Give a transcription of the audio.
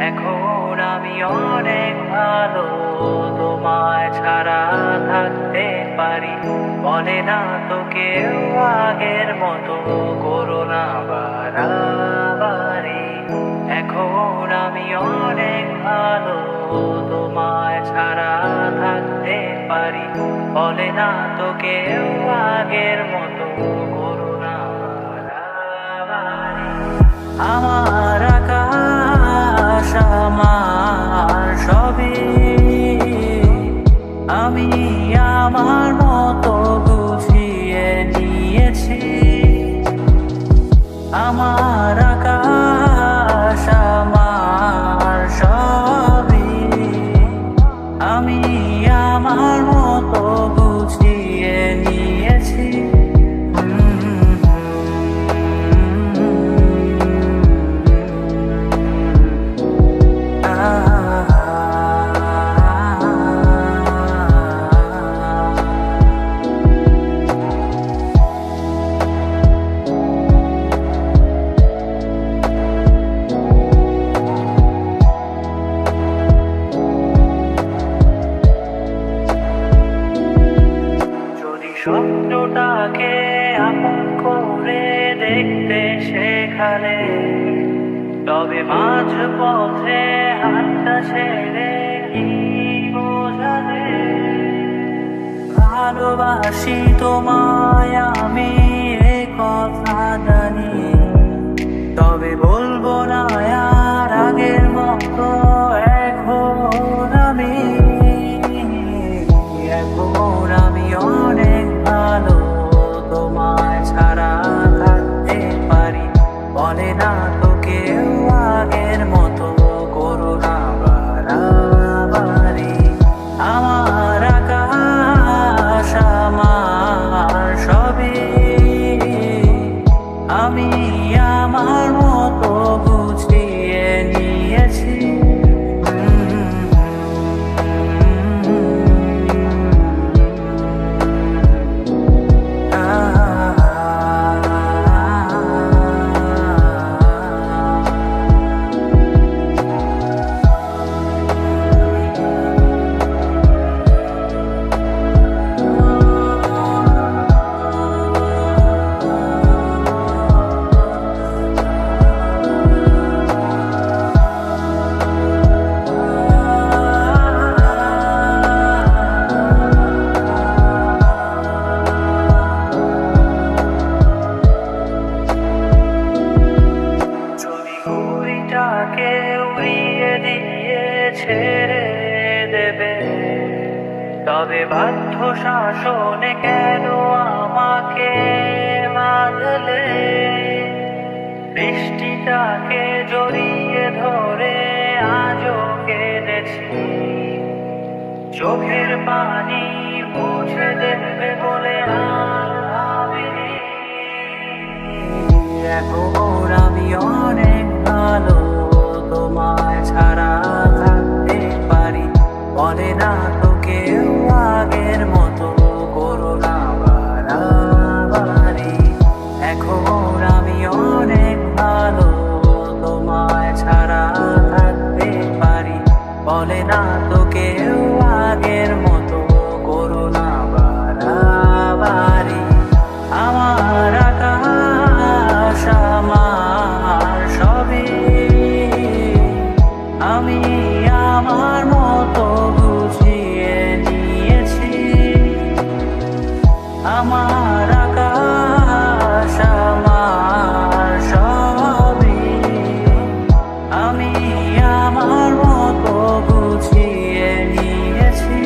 এখন আমি অনেক ভালো, তোমায় ছাড়া থাকতে পারি। বলে না তো কেউ আগের মতো করো না বাড়াবাড়ি। এখন আমি অনেক ভালো, তোমায় ছাড়া থাকতে পারি। বলে না তো কেউ আগের মতো করো না বাড়াবাড়ি। আমার আকাশ আমার সবই, আমি আমার মতো বুঝিয়ে নিয়েছি। আমার আকাশ আমার সবই, আমি আমার মতো বুঝিয়ে নিয়েছি। স্বপ্নটাকে আপন করে দেখতে শেখালে, তবে মাঝ পথে হাতটা ছেড়ে কি বোঝালে? ভালোবাসি তোমায় আমি, এ কথা জানি, তবে বলবো না আর আগের মতো। এখন আমি অনেক ভালো, তোমায় ছাড়া থাকতে পারি। বলে না তো কেউ আগের মতো করো না বাড়াবাড়ি। আমার আকাশ আমার সবই, আমি আমার মতো বুঝিয়ে নিয়েছি। উড়িয়ে দিয়ে ছেড়ে দেবে, তবে বাধ্য শাসনে কেন আমাকে বাঁধলে? বৃষ্টিটাকে জড়িয়ে ধরে আজও কেঁদেছি, চোখের পানি মুছে দেবে বলে আর ভাবিনি। এখন আমি অনেক ভালো, তোমায় ছাড়া থাকতে পারি। বলে না তো কেউ আগের মতো করো না বাড়াবাড়ি। এখন আমি অনেক ভালো, তোমায় ছাড়া থাকতে পারি। বলে না তো কেউ আগের মতো করো না বাড়াবাড়ি। আমার আকাশ আমার সবই, আমি আমার মতো বুঝিয়ে নিয়েছি। আমার আকাশ আমার সবই, আমি আমার মতো বুঝিয়ে নিয়েছি।